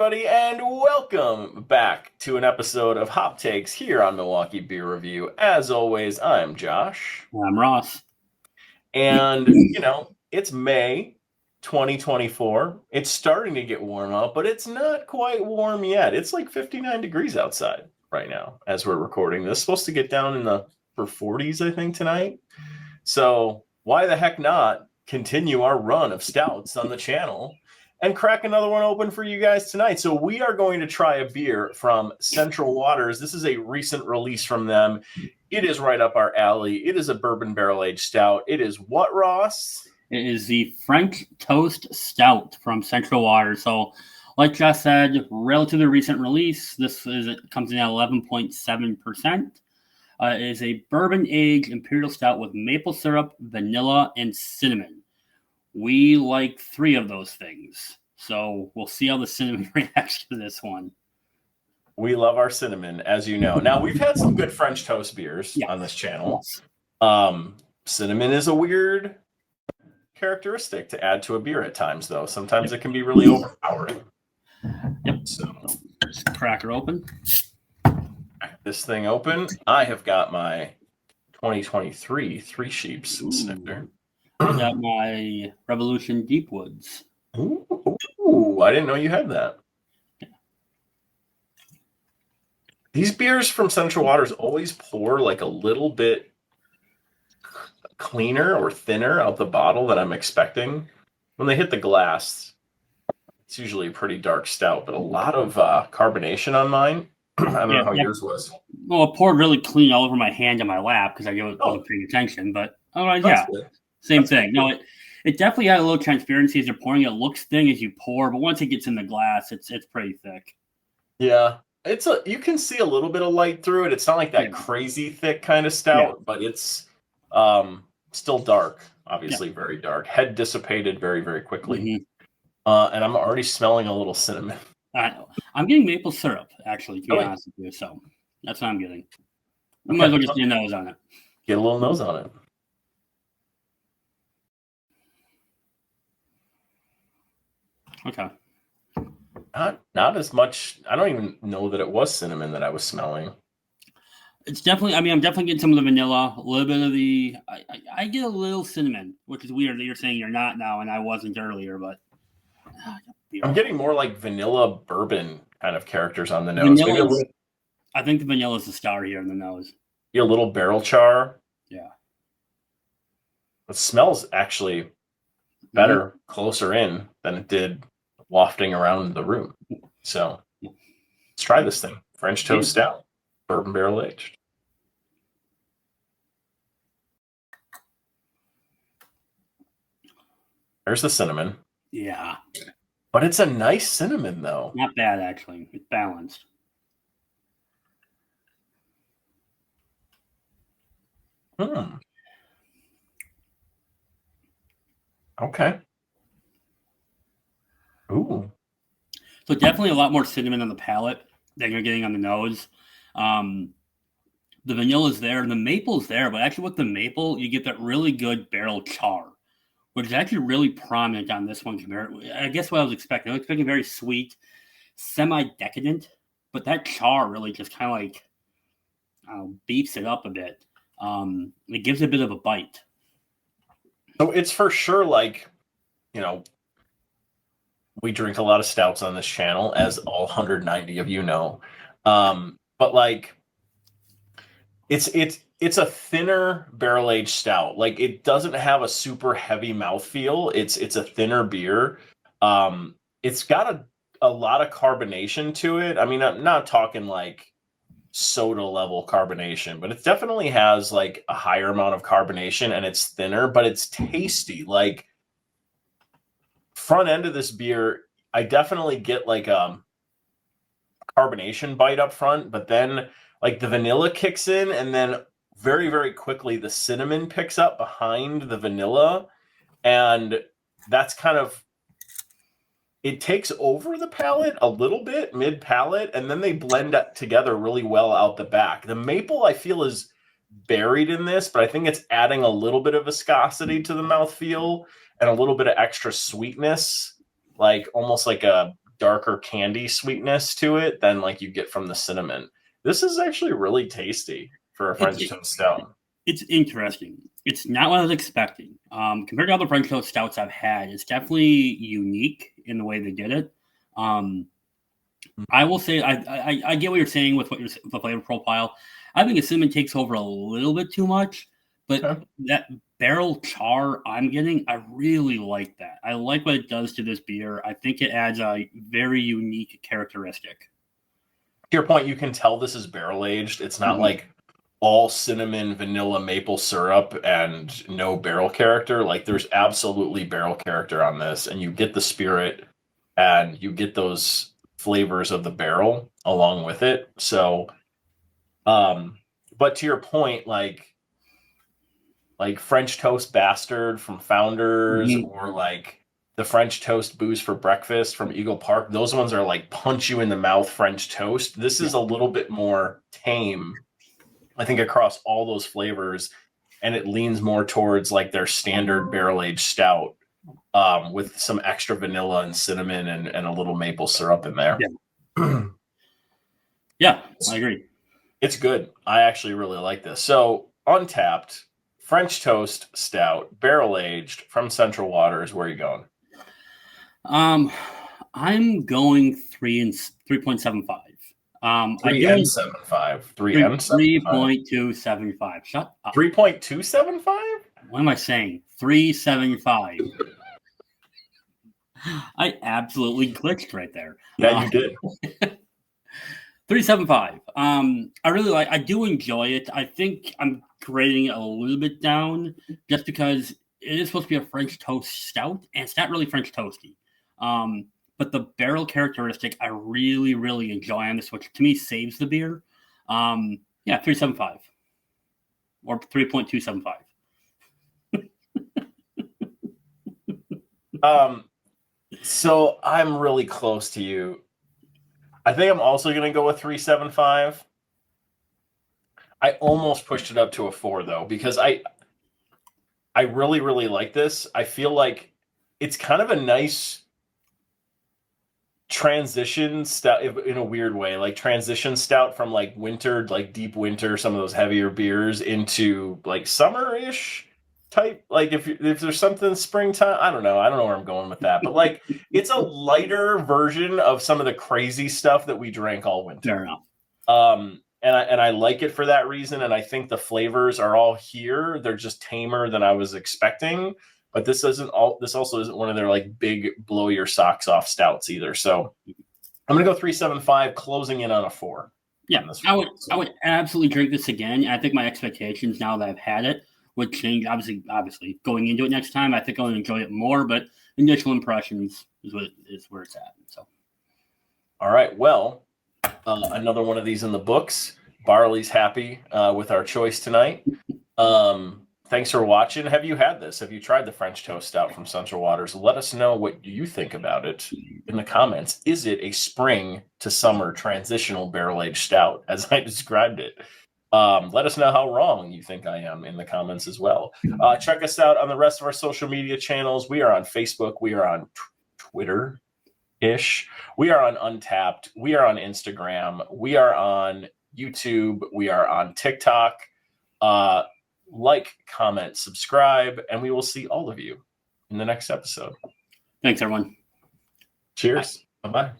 everybody, and welcome back to an episode of Hop Takes here on Milwaukee Beer Review. As always, I'm Josh. I'm Ross. And, it's May 2024. It's starting to get warm out, but it's not quite warm yet. It's like 59 degrees outside right now as we're recording this. It's supposed to get down in the 40s, I think, tonight. So why the heck not continue our run of stouts on the channel and crack another one open for you guys tonight. So we are going to try a beer from Central Waters. This is a recent release from them. It is right up our alley. It is a bourbon barrel-aged stout. It is what, Ross? It is the French Toast Stout from Central Waters. So, like Josh said, relatively recent release. It comes in at 11.7%. It is a bourbon-aged imperial stout with maple syrup, vanilla, and cinnamon. We like 3 of those things. So we'll see how the cinnamon reacts to this one. We love our cinnamon, as you know. Now, we've had some good French toast beers on this channel. Cinnamon is a weird characteristic to add to a beer at times, though. Sometimes it can be really overpowering. Yep. So just crack her open. Crack this thing open. I have got my 2023 Three Sheeps snifter. I got my Revolution Deep Woods. Ooh, I didn't know you had that. Yeah. These beers from Central Waters always pour like a little bit cleaner or thinner out the bottle than I'm expecting. When they hit the glass, it's usually a pretty dark stout, but a lot of carbonation on mine. I don't know how yours was. Well, it poured really clean all over my hand and my lap because I wasn't paying attention, but otherwise, same thing. No, it definitely had a little transparency as you're pouring. It looks thin as you pour, but once it gets in the glass, it's pretty thick. Yeah, you can see a little bit of light through it. It's not like that crazy thick kind of stout, but it's still dark. Obviously, very dark. Head dissipated very, very quickly, and I'm already smelling a little cinnamon. I'm getting maple syrup, actually, to be honest with you. So that's what I'm getting. I might as well just get a nose on it. Get a little nose on it. Okay. Not as much. I don't even know that it was cinnamon that I was smelling. It's definitely, I'm definitely getting some of the vanilla, a little bit of the, I get a little cinnamon, which is weird that you're saying you're not now, and I wasn't earlier, but. I'm getting more like vanilla bourbon kind of characters on the nose. I think the vanilla is the star here in the nose. A little barrel char. Yeah. It smells actually better closer in than it did wafting around the room. So let's try this thing. French Toast Stout, bourbon barrel aged. There's the cinnamon. Yeah. But it's a nice cinnamon, though. Not bad, actually. It's balanced. Okay. Ooh. So definitely a lot more cinnamon on the palate than you're getting on the nose. The vanilla is there, and the maple is there, but actually with the maple, you get that really good barrel char, which is actually really prominent on this one. I guess what I was expecting. I was expecting very sweet, semi-decadent, but that char really just kind of like beefs it up a bit. It gives it a bit of a bite. So it's for sure like, we drink a lot of stouts on this channel, as all 190 of you know. But like, it's a thinner barrel-aged stout. Like, it doesn't have a super heavy mouthfeel. It's a thinner beer. It's got a lot of carbonation to it. I mean, I'm not talking like soda level carbonation, but it definitely has like a higher amount of carbonation, and it's thinner, but it's tasty. Like, front end of this beer, I definitely get like a carbonation bite up front, but then like the vanilla kicks in, and then very, very quickly the cinnamon picks up behind the vanilla, and that's kind of, it takes over the palate a little bit mid palate, and then they blend together really well out the back. The maple, I feel, is buried in this, but I think it's adding a little bit of viscosity to the mouthfeel and a little bit of extra sweetness, like almost like a darker candy sweetness to it than like you get from the cinnamon. This is actually really tasty for a French toast stout. It's interesting. It's not what I was expecting. Compared to other French toast stouts I've had, it's definitely unique in the way they did it. I will say I get what you're saying with the flavor profile. I think the cinnamon takes over a little bit too much, but that barrel char I'm getting, I really like that. I like what it does to this beer. I think it adds a very unique characteristic. To your point, you can tell this is barrel aged. It's not like all cinnamon, vanilla, maple syrup, and no barrel character. Like there's absolutely barrel character on this, and you get the spirit and you get those flavors of the barrel along with it. So, but to your point, like French Toast Bastard from Founders, or like the French Toast Booze for Breakfast from Eagle Park, those ones are like punch you in the mouth French toast. This is a little bit more tame, I think, across all those flavors, and it leans more towards like their standard barrel-aged stout with some extra vanilla and cinnamon and a little maple syrup in there. Yeah, I agree. It's good. I actually really like this. So Untappd French Toast Stout, barrel-aged from Central Waters. Where are you going? I'm going 3.75. 3.75. 3.275. Shut up. 3.275? What am I saying? 3.75. I absolutely glitched right there. Yeah, you did. 3.75. I do enjoy it. I think I'm grading it a little bit down just because it is supposed to be a French toast stout, and it's not really French toasty. But the barrel characteristic I really, really enjoy on this, which to me saves the beer. 3.75 or 3.275. So I'm really close to you. I think I'm also going to go with 3.75. I almost pushed it up to a 4 though, because I really, really like this. I feel like it's kind of a nice transition stout in a weird way, like transition stout from like winter, like deep winter, some of those heavier beers into like summer-ish type. Like if there's something springtime, I don't know where I'm going with that, but like it's a lighter version of some of the crazy stuff that we drank all winter. Fair enough. And I like it for that reason, and I think the flavors are all here. They're just tamer than I was expecting. But this also isn't one of their like big blow your socks off stouts either. So I'm gonna go 3.75, closing in on a 4. Yeah, I would absolutely drink this again. I think my expectations now that I've had it would change. Obviously, going into it next time, I think I'll enjoy it more. But initial impressions is where it's at. So, all right, well, another one of these in the books. Barley's happy with our choice tonight. Thanks for watching. Have you had this? Have you tried the French Toast Stout from Central Waters? Let us know what you think about it in the comments. Is it a spring to summer transitional barrel-aged stout, as I described it? Let us know how wrong you think I am in the comments as well. Check us out on the rest of our social media channels. We are on Facebook. We are on Twitter-ish. We are on Untappd. We are on Instagram. We are on YouTube. We are on TikTok. Like, comment, subscribe, and we will see all of you in the next episode. Thanks, everyone. Cheers. Bye-bye.